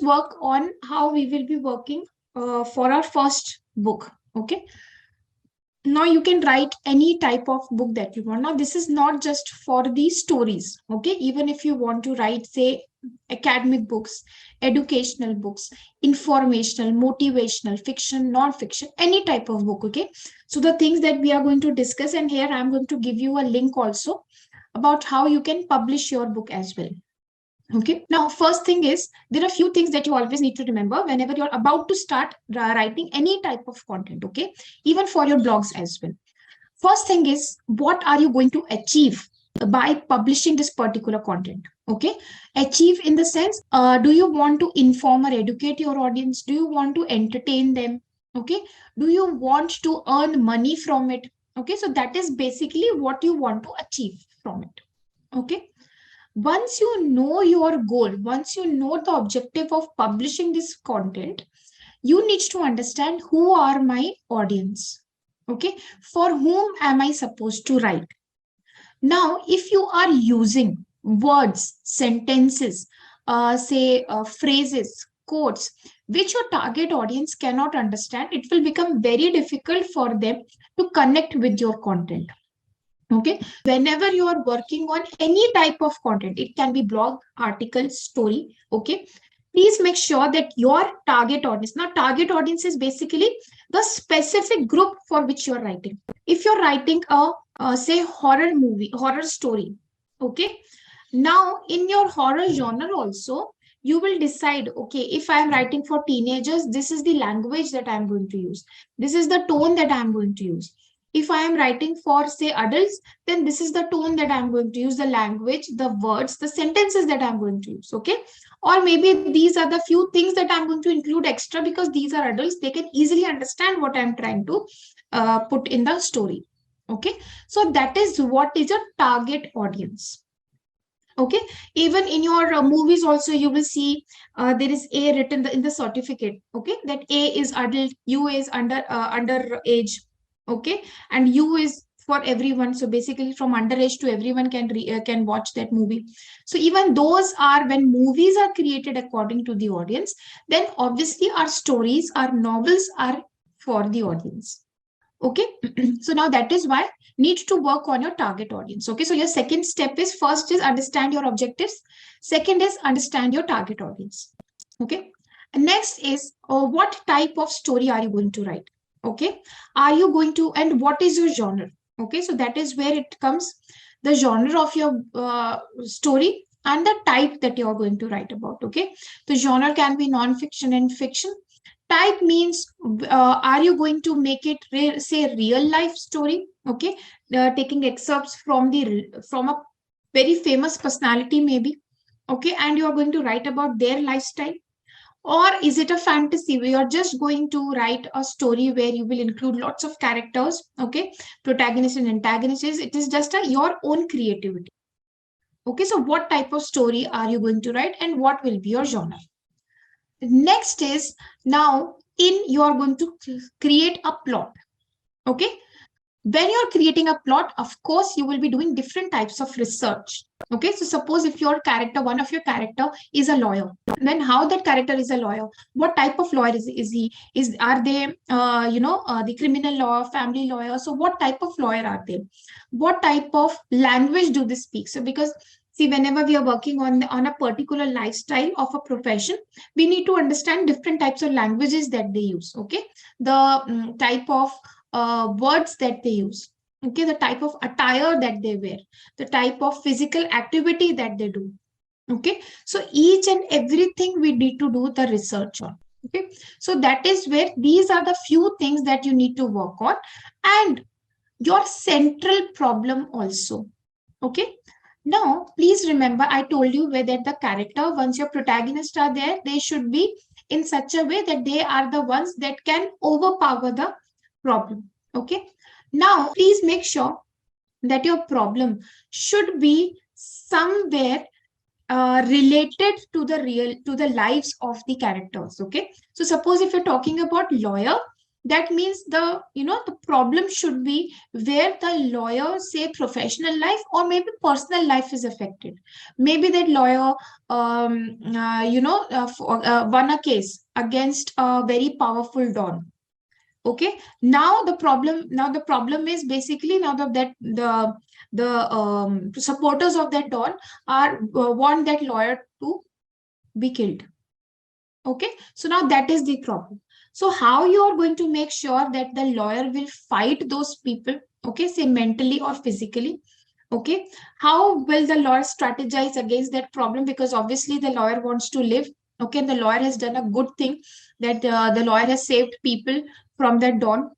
work on how we will be working for our first book. Okay. Now you can write any type of book that you want. Now this is not just for the stories. Okay. Even if you want to write, say, academic books, educational books, informational, motivational, fiction, non-fiction, any type of book. Okay. So the things that we are going to discuss, and here I'm going to give you a link also about how you can publish your book as well. Okay. Now, first thing is, there are a few things that you always need to remember whenever you're about to start writing any type of content. Okay. Even for your blogs as well. First thing is, what are you going to achieve by publishing this particular content? Okay. Achieve in the sense, do you want to inform or educate your audience? Do you want to entertain them? Okay. Do you want to earn money from it? Okay. So that is basically what you want to achieve from it. Okay. Once you know your goal, once you know the objective of publishing this content, you need to understand who are my audience. Okay. For whom am I supposed to write? Now, if you are using words, sentences, phrases, quotes, which your target audience cannot understand, it will become very difficult for them to connect with your content. Okay. Whenever you are working on any type of content, it can be blog, article, story. Okay. Please make sure that your target audience, now target audience is basically the specific group for which you're writing. If you're writing a say horror movie, horror story. Okay. Now in your horror genre also, you will decide, okay, if I'm writing for teenagers, this is the language that I'm going to use. This is the tone that I'm going to use. If I am writing for, say, adults, then this is the tone that I'm going to use, the language, the words, the sentences that I'm going to use. Okay. Or maybe these are the few things that I'm going to include extra because these are adults. They can easily understand what I'm trying to put in the story. Okay. So that is what is your target audience. Okay. Even in your movies also, you will see there is A written in the certificate. Okay. That A is adult, U is under age. Okay. And U is for everyone. So basically from underage to everyone can watch that movie. So even those are, when movies are created according to the audience, then obviously our stories, our novels are for the audience. Okay. So now that is why need to work on your target audience. Okay. So your second step is, first is understand your objectives. Second is understand your target audience. Okay. And next is what type of story are you going to write? Okay. Are you going to, and what is your genre? Okay. So that is where it comes, the genre of your story and the type that you are going to write about. Okay. The genre can be non-fiction and fiction. Type means, are you going to make it say real life story? Okay. Taking excerpts from a very famous personality maybe. Okay. And you are going to write about their lifestyle. Or is it a fantasy where you're just going to write a story where you will include lots of characters, okay, protagonists and antagonists? It is just your own creativity. Okay, so what type of story are you going to write and what will be your genre? Next is, now you are going to create a plot. Okay, when you're creating a plot, of course, you will be doing different types of research. Okay, so suppose if your character, one of your character is a lawyer, then how that character is a lawyer, what type of lawyer is he? Are they the criminal law, family lawyer? So what type of lawyer are they? What type of language do they speak? So because see, whenever we are working on a particular lifestyle of a profession, we need to understand different types of languages that they use. Okay, the type of words that they use. Okay, the type of attire that they wear, the type of physical activity that they do. Okay, so each and everything we need to do the research on. Okay, so that is where these are the few things that you need to work on, and your central problem also. Okay, now please remember, I told you whether the character, once your protagonists are there, they should be in such a way that they are the ones that can overpower the problem. Okay, now please make sure that your problem should be somewhere related to the lives of the characters. Okay, so suppose if you're talking about lawyer, that means the problem should be where the lawyer say professional life or maybe personal life is affected. Maybe that lawyer won a case against a very powerful don. Okay, now the problem is basically now that the supporters of that don are want that lawyer to be killed. Okay, so now that is the problem. So how you are going to make sure that the lawyer will fight those people, okay, say mentally or physically? Okay, how will the lawyer strategize against that problem? Because obviously the lawyer wants to live. Okay, the lawyer has done a good thing, that the lawyer has saved people from that dawn.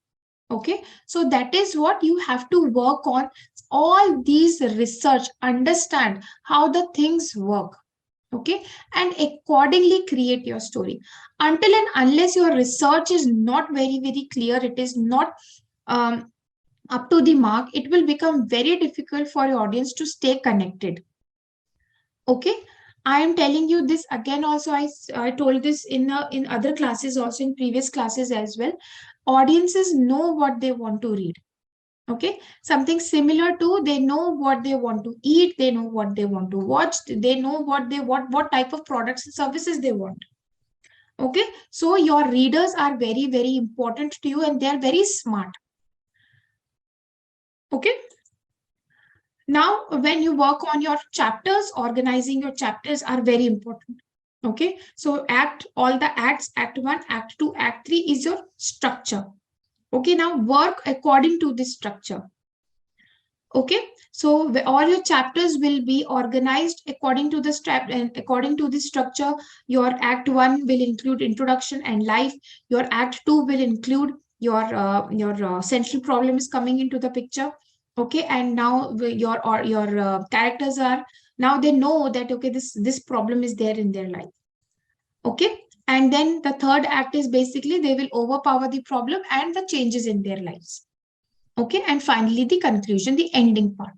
Okay, so that is what you have to work on. All these research, understand how the things work. Okay, and accordingly create your story. Until and unless your research is not very, very clear, it is not up to the mark, it will become very difficult for your audience to stay connected. Okay, I am telling you this again also. I told this in other classes also, in previous classes as well. Audiences know what they want to read. Okay, something similar to, they know what they want to eat, they know what they want to watch, they know what type of products and services they want. Okay, so your readers are very, very important to you, and they are very smart. Okay, now when you work on your chapters, organizing your chapters are very important. Okay, so all the acts, act 1, act 2, act 3 is your structure. Okay, now work according to this structure. Okay, so all your chapters will be organized according to the step and according to the structure. Your act 1 will include introduction and life. Your act 2 will include your central problem is coming into the picture. Okay, and now your characters are, now they know that okay, this problem is there in their life. Okay, and then the third act is basically they will overpower the problem and the changes in their lives. Okay, and finally the conclusion, the ending part.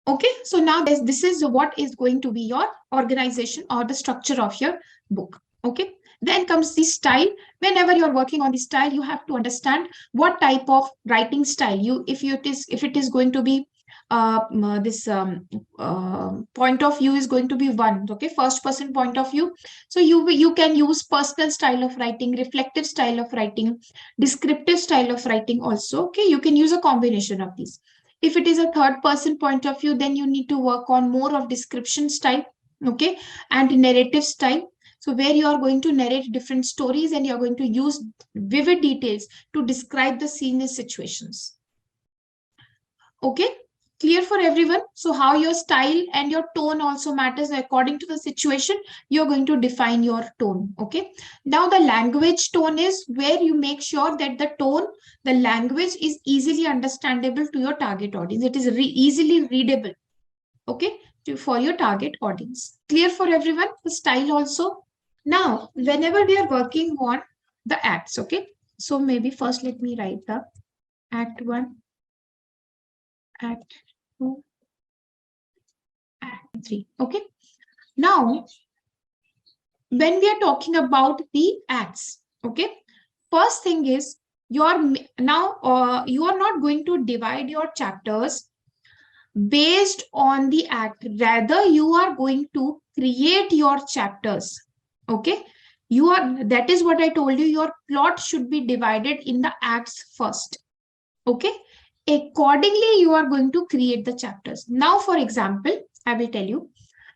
Okay, so now this is what is going to be your organization or the structure of your book. Okay, then comes the style. Whenever you're working on the style, you have to understand what type of writing style you, if it is going to be this point of view is going to be one, okay, first person point of view. So you can use personal style of writing, reflective style of writing, descriptive style of writing also. Okay, you can use a combination of these. If it is a third person point of view, then you need to work on more of description style, okay, and narrative style. So where you are going to narrate different stories and you are going to use vivid details to describe the scene and situations. Okay, clear for everyone? So how your style and your tone also matters. According to the situation, you're going to define your tone. Okay, now the language tone is where you make sure that the tone, the language is easily understandable to your target audience. It is easily readable, okay, for your target audience. Clear for everyone? The style also. Now whenever we are working on the acts, okay, so maybe first let me write the act 1, act 2, act 3. Okay, now when we are talking about the acts, okay, first thing is you are not going to divide your chapters based on the act. Rather, you are going to create your chapters. Okay, that is what I told you, your plot should be divided in the acts first. Okay, accordingly you are going to create the chapters. Now for example, I will tell you,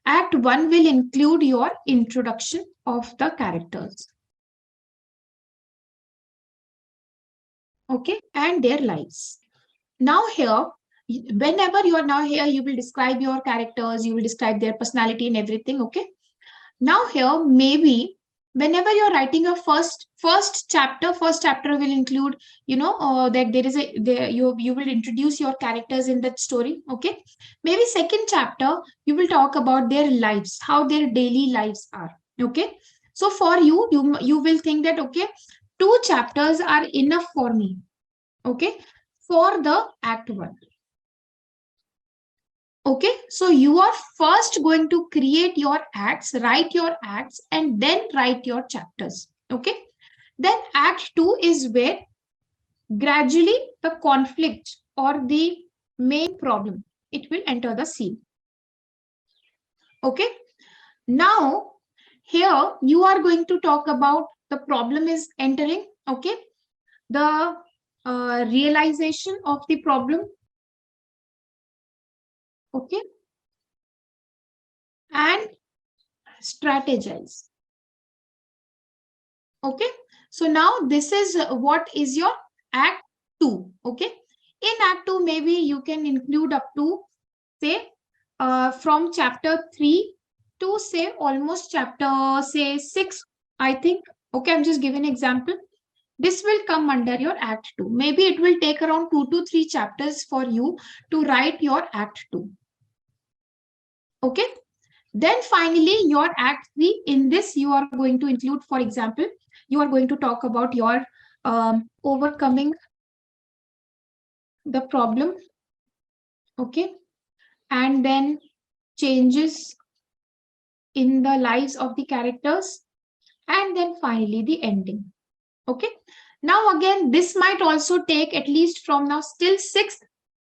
act 1 will include your introduction of the characters, okay, and their lives. Now here, whenever you are now here, you will describe your characters, you will describe their personality and everything. Okay, now here maybe whenever you're writing your first chapter will include, that you will introduce your characters in that story. Okay, maybe second chapter you will talk about their lives, how their daily lives are. Okay, so for you will think that okay, 2 chapters are enough for me, okay, for the act 1. Okay, so you are first going to create your acts, write your acts, and then write your chapters. Okay, Then act 2 is where gradually the conflict or the main problem, it will enter the scene. Okay. Now, here you are going to talk about the problem is entering. Okay. The realization of the problem. Okay. And strategize. Okay. So now this is what is your act 2. Okay. In act 2, maybe you can include up to say from chapter 3 to say almost chapter say 6, I think. Okay, I'm just giving an example. This will come under your act 2. Maybe it will take around 2 to 3 chapters for you to write your act 2. Okay. Then finally your act 3, in this you are going to include, for example, you are going to talk about your overcoming the problem. Okay. And then changes in the lives of the characters, and then finally the ending. Okay. Now again, this might also take at least from now still 6th,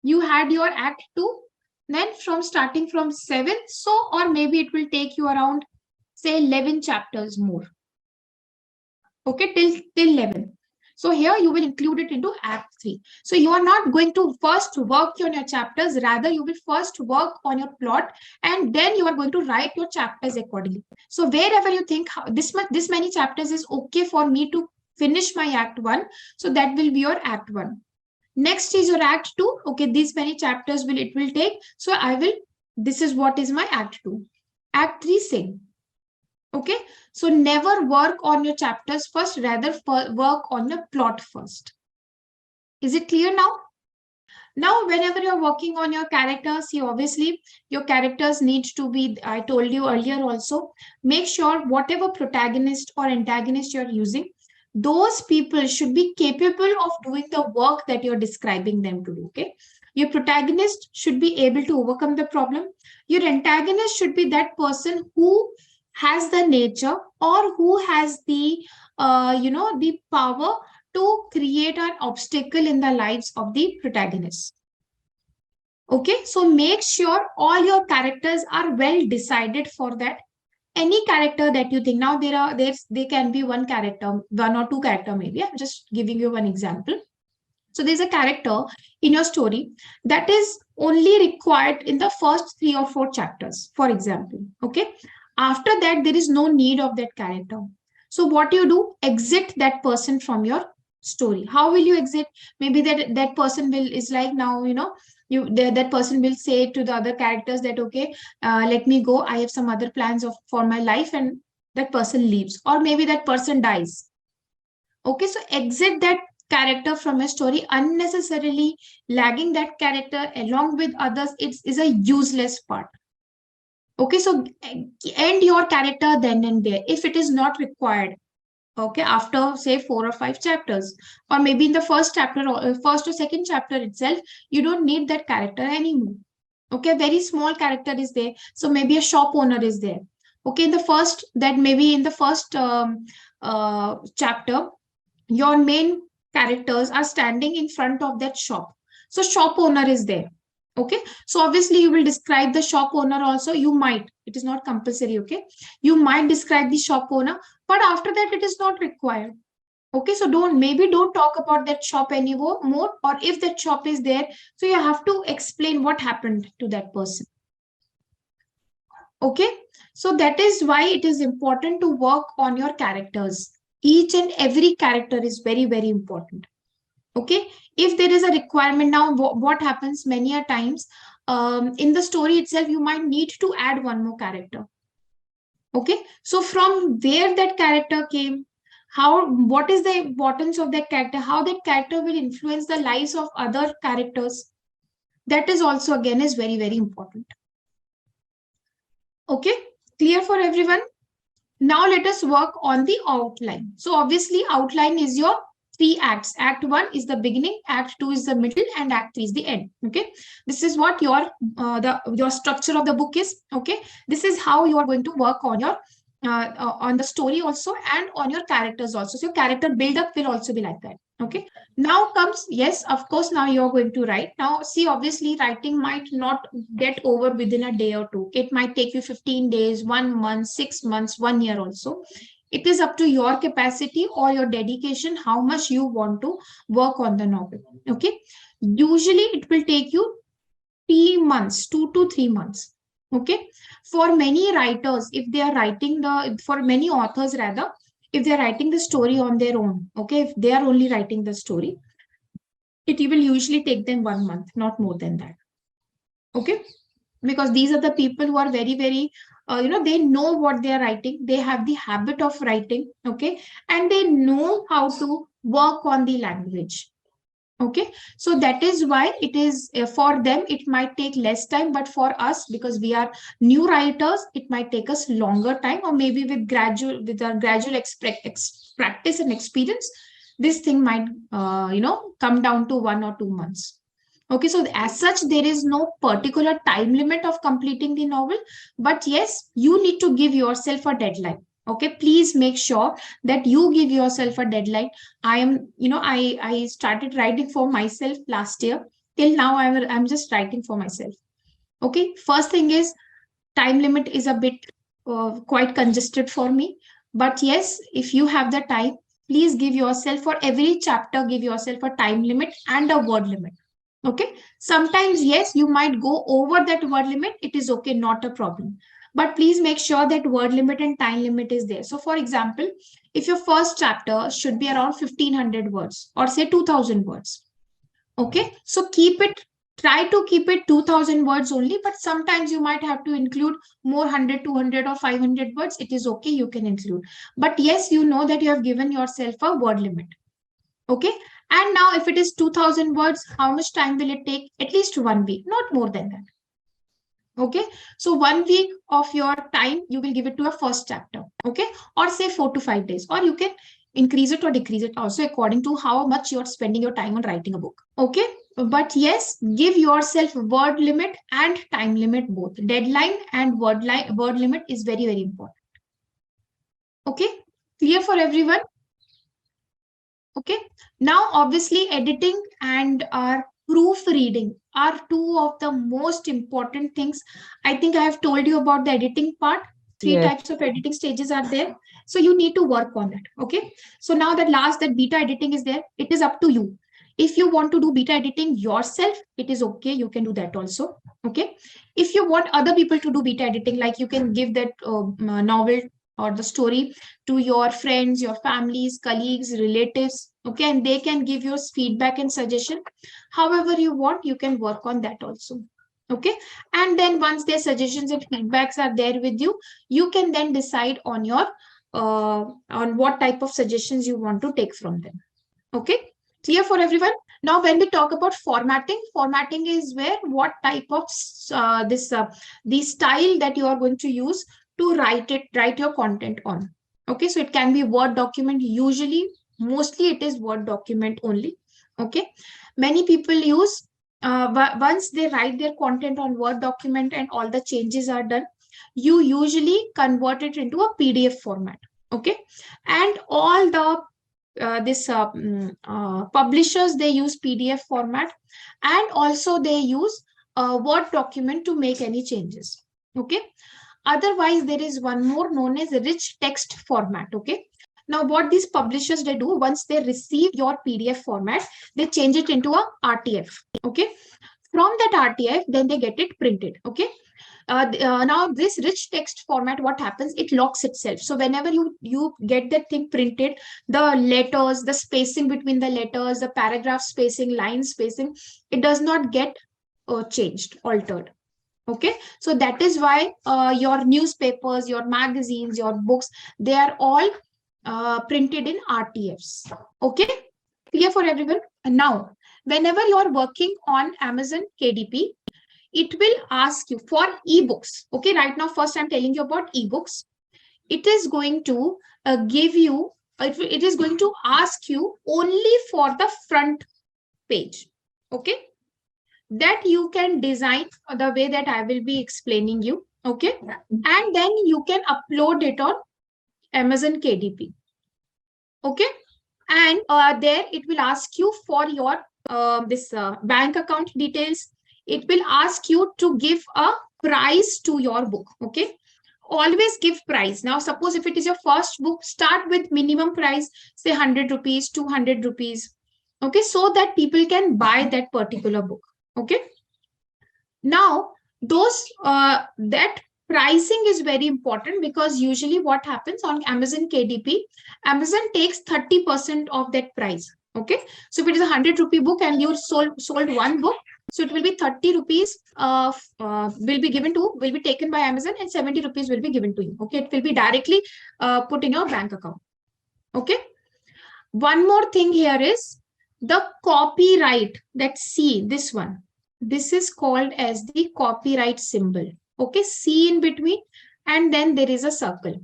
you had your act 2, then from starting from 7th, so or maybe it will take you around say 11 chapters more. Okay, till 11. So here you will include it into act 3. So you are not going to first work on your chapters, rather you will first work on your plot, and then you are going to write your chapters accordingly. So wherever you think this many chapters is okay for me to finish my act 1, so that will be your act 1. Next is your act 2. Okay, these many chapters it will take. So this is what is my act 2. Act 3, same. Okay, so never work on your chapters first, rather work on your plot first. Is it clear now? Now, whenever you're working on your characters, obviously your characters need to be, I told you earlier also, make sure whatever protagonist or antagonist you're using, those people should be capable of doing the work that you're describing them to do. Okay, your protagonist should be able to overcome the problem. Your antagonist should be that person who has the nature or who has the the power to create an obstacle in the lives of the protagonist. Okay, so make sure all your characters are well decided for that. Any character that you think, now there can be one character, one or two character maybe. I'm just giving you one example. So there's a character in your story that is only required in the first 3 or 4 chapters, for example. Okay. After that, there is no need of that character. So what you do, exit that person from your story. How will you exit? Maybe that person is like, now, that person will say to the other characters that, okay, let me go. I have some other plans for my life, and that person leaves. Or maybe that person dies. Okay, so exit that character from a story. Unnecessarily lagging that character along with others, it is a useless part. Okay, so end your character then and there if it is not required. Okay, after say 4 or 5 chapters, or maybe in the first chapter or first or second chapter itself, you don't need that character anymore. Okay, very small character is there, so maybe a shop owner is there. Okay, in the first chapter, your main characters are standing in front of that shop, so shop owner is there. Okay, so obviously you will describe the shop owner also. You might, it is not compulsory. Okay, you might describe the shop owner, but after that it is not required. Okay, so don't talk about that shop anymore more, or if that shop is there, so you have to explain what happened to that person. Okay, so that is why it is important to work on your characters. Each and every character is very, very important. Okay, if there is a requirement, now what happens many a times in the story itself, you might need to add one more character. Okay, so from where that character came, what is the importance of that character, how that character will influence the lives of other characters, that is also again is very, very important. Okay, clear for everyone? Now let us work on the outline. So obviously outline is your 3 acts. Act 1 is the beginning, Act 2 is the middle, and Act 3 is the end. Okay, this is what your structure of the book is. Okay, this is how you are going to work on your on the story also, and on your characters also. So your character build up will also be like that. Okay. Now comes, yes, of course, now you're going to write. Now, see, obviously, writing might not get over within a day or two. It might take you 15 days, 1 month, 6 months, 1 year also. It is up to your capacity or your dedication, how much you want to work on the novel. Okay. Usually, it will take you 3 months, 2 to 3 months. Okay. For many writers, if they are writing for many authors rather, if they're writing the story on their own, okay, if they are only writing the story, it will usually take them 1 month, not more than that. Okay. Because these are the people who are very, very, they know what they are writing. They have the habit of writing. Okay. And they know how to work on the language. Okay. So that is why it is, for them, it might take less time, but for us, because we are new writers, it might take us longer time, or maybe with our gradual practice and experience, this thing might, come down to 1 or 2 months. Okay, so as such, there is no particular time limit of completing the novel, but yes, you need to give yourself a deadline. Okay, please make sure that you give yourself a deadline. I started writing for myself last year. Till now, I'm just writing for myself. Okay, first thing is, time limit is a bit quite congested for me, but yes, if you have the time, please give yourself, for every chapter, give yourself a time limit and a word limit. Okay. Sometimes, yes, you might go over that word limit. It is okay, not a problem. But please make sure that word limit and time limit is there. So, for example, if your first chapter should be around 1500 words, or say 2000 words. Okay. So try to keep it 2000 words only, but sometimes you might have to include more, 100, 200, or 500 words. It is okay. You can include. But yes, you know that you have given yourself a word limit. Okay. And now, if it is 2000 words, how much time will it take? At least 1 week, not more than that. Okay. So 1 week of your time, you will give it to a first chapter. Okay. Or say 4 to 5 days, or you can increase it or decrease it also according to how much you're spending your time on writing a book. Okay. But yes, give yourself word limit and time limit both. Deadline and word limit is very, very important. Okay. Clear for everyone? Okay. Now, obviously, editing and our proofreading are two of the most important things. I think I have told you about the editing part. Three Yes. types of editing stages are there. So you need to work on that. Okay. So now that beta editing is there, it is up to you. If you want to do beta editing yourself, it is okay. You can do that also. Okay. If you want other people to do beta editing, like you can give that novel or the story to your friends, your families, colleagues, relatives. Okay. And they can give you feedback and suggestion. However you want, you can work on that also. Okay. And then once their suggestions and feedbacks are there with you, you can then decide on your on what type of suggestions you want to take from them. Okay. Clear for everyone? Now, when we talk about formatting is where what type of the style that you are going to use to write your content on. Okay. So it can be Word document. Usually, mostly it is Word document only. Okay. Many people use, once they write their content on Word document and all the changes are done, you usually convert it into a PDF format. Okay. And all the publishers, they use PDF format, and also they use a Word document to make any changes. Okay. Otherwise, there is one more known as rich text format. Okay. Now, what these publishers, they do, once they receive your PDF format, they change it into a RTF. Okay. From that RTF, then they get it printed. Okay. Now this rich text format, what happens, it locks itself. So whenever you get that thing printed, the letters, the spacing between the letters, the paragraph spacing, line spacing, it does not get changed, altered. Okay. So that is why your newspapers, your magazines, your books, they are all printed in RTFs. Okay. Clear for everyone? And now, whenever you are working on Amazon KDP, it will ask you for ebooks. Okay, right now, first I'm telling you about ebooks. It is going to give you, it is going to ask you only for the front page. Okay, that you can design the way that I will be explaining you. Okay, and then you can upload it on Amazon KDP. Okay, and there it will ask you for your this bank account details. It will ask you to give a price to your book. Okay, always give price. Now suppose if it is your first book, start with minimum price, say 100 rupees, 200 rupees. Okay, so that people can buy that particular book. Okay, now those that pricing is very important, because usually what happens on Amazon KDP, Amazon takes 30% of that price. Okay, so if it is a 100 rupee book and you sold one book, so it will be 30 rupees will be taken by Amazon, and 70 rupees will be given to you. Okay, it will be directly put in your bank account. Okay, one more thing here is the copyright. That C, this one, this is called as the copyright symbol. Okay, C in between, and then there is a circle.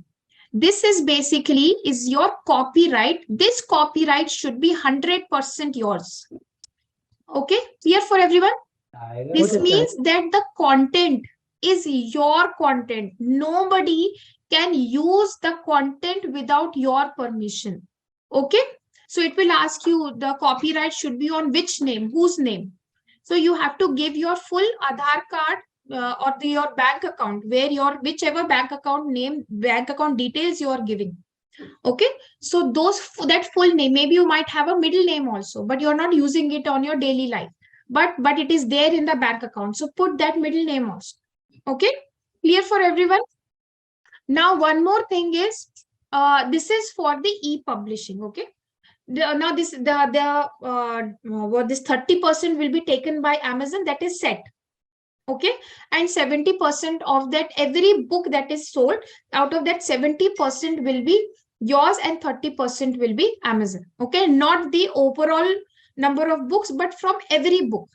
This is basically is your copyright. This copyright should be 100% yours. Okay, clear for everyone? This means that the content is your content. Nobody can use the content without your permission. Okay, so it will ask you the copyright should be on which name, whose name. So you have to give your full Aadhaar card or your bank account, where your whichever bank account name, bank account details you are giving. Okay, so that full name, maybe you might have a middle name also, but you're not using it on your daily life, but it is there in the bank account, so put that middle name also. Okay, clear for everyone? Now one more thing is this is for the e-publishing. Okay, now this this 30% will be taken by Amazon, that is set. Okay, and 70% of that, every book that is sold, out of that 70% will be yours and 30% will be Amazon. Okay, not the overall number of books, but from every book.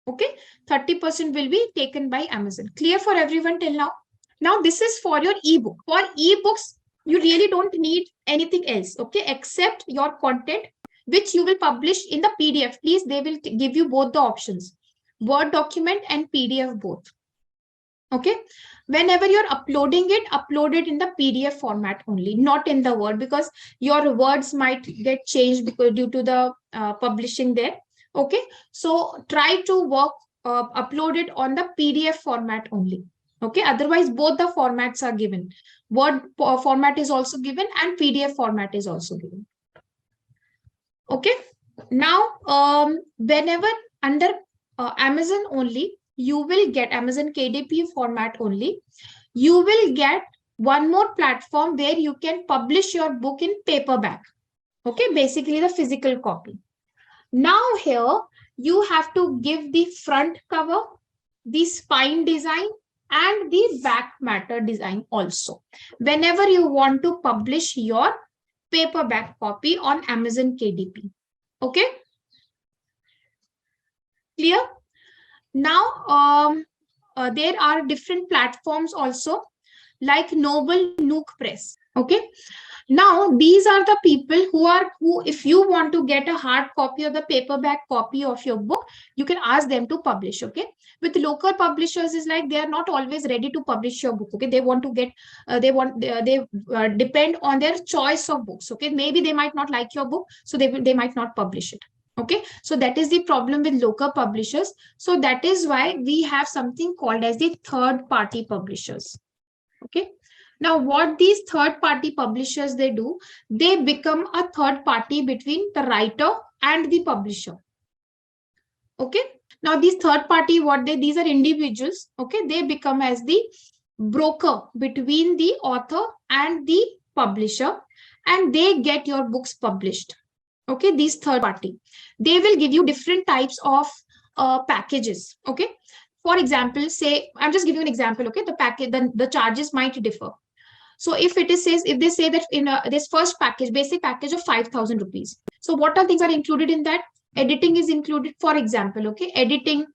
Okay, 30% will be taken by Amazon. Clear for everyone till now? Now this is for your ebook. For ebooks, you really don't need anything else, okay, except your content, which you will publish in the PDF. Please, they will give you both the options, Word document and PDF both. Okay, whenever you're uploading it, upload it in the PDF format only, not in the Word, because your words might get changed because due to the publishing there. Okay, so try to work upload it on the PDF format only. Okay, otherwise both the formats are given. Word format is also given and PDF format is also given. Okay, now whenever under Amazon only, you will get Amazon KDP format only, you will get one more platform where you can publish your book in paperback. Okay, basically the physical copy. Now here you have to give the front cover, the spine design, and the back matter design also, whenever you want to publish your paperback copy on Amazon KDP. Okay, clear? Now there are different platforms also, like Noble Nook Press. Okay, now these are the people who if you want to get a hard copy or the paperback copy of your book, you can ask them to publish. Okay, with local publishers is like they are not always ready to publish your book. Okay, they want to get they depend on their choice of books. Okay, maybe they might not like your book, so they might not publish it. Okay, so that is the problem with local publishers. So that is why we have something called as the third party publishers. Okay, now what these third party publishers they do, they become a third party between the writer and the publisher. Okay, now these third party, these are individuals. Okay, they become as the broker between the author and the publisher, and they get your books published. Okay, these third party, they will give you different types of packages. Okay, for example, say I'm just giving you an example. Okay, the package, the charges might differ. So if they say that in this first package, basic package of 5,000 rupees, so what are things are included in that? Editing is included, for example. Okay, editing,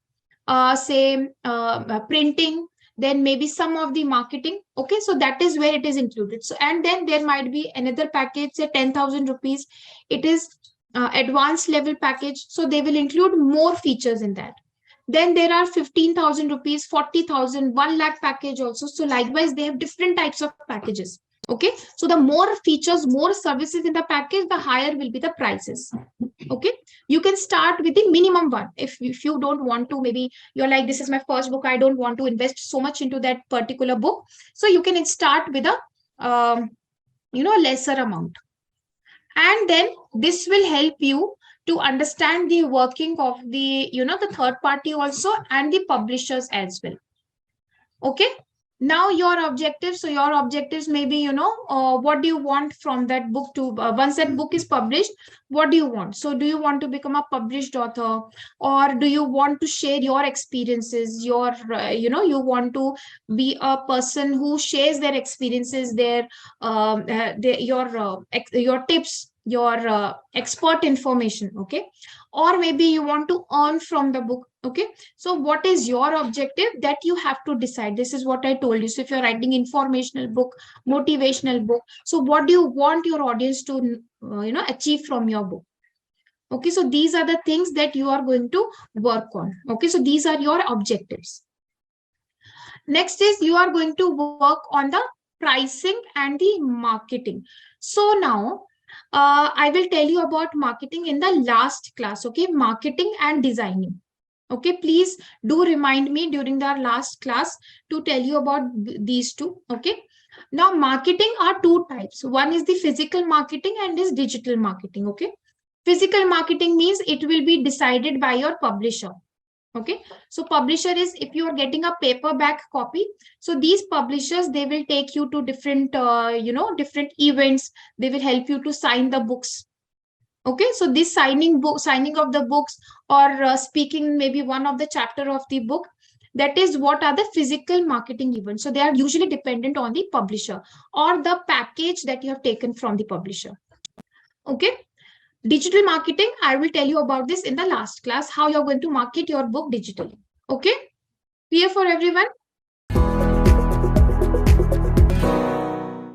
printing, then maybe some of the marketing. Okay, so that is where it is included. So, and then there might be another package, say 10,000 rupees. It is advanced level package, so they will include more features in that. Then there are 15,000 rupees, 40,000, 1 lakh package also. So likewise, they have different types of packages. Okay, so the more features, more services in the package, the higher will be the prices. Okay, you can start with the minimum one. If you don't want to, maybe you're like, this is my first book, I don't want to invest so much into that particular book, so you can start with a lesser amount. And then this will help you to understand the working of the the third party also, and the publishers as well. Okay, now your objectives. So your objectives may be, what do you want from that book to, once that book is published, what do you want? So do you want to become a published author, or do you want to share your experiences, your you want to be a person who shares their experiences, your tips, your expert information. Okay, or maybe you want to earn from the book. Okay, so what is your objective, that you have to decide. This is what I told you. So if you're writing informational book, motivational book, so what do you want your audience to achieve from your book? Okay, so these are the things that you are going to work on. Okay, so these are your objectives. Next is, you are going to work on the pricing and the marketing. So now I will tell you about marketing in the last class. Okay, marketing and designing. Okay, please do remind me during the last class to tell you about these two. Okay, now marketing are two types. One is the physical marketing and is digital marketing. Okay, physical marketing means it will be decided by your publisher. Okay, so publisher is, if you are getting a paperback copy, so these publishers, they will take you to different different events. They will help you to sign the books. Okay, so this signing of the books, or speaking maybe one of the chapter of the book, that is what are the physical marketing events. So they are usually dependent on the publisher or the package that you have taken from the publisher. Okay, digital marketing, I will tell you about this in the last class, how you're going to market your book digitally. Okay, clear for everyone?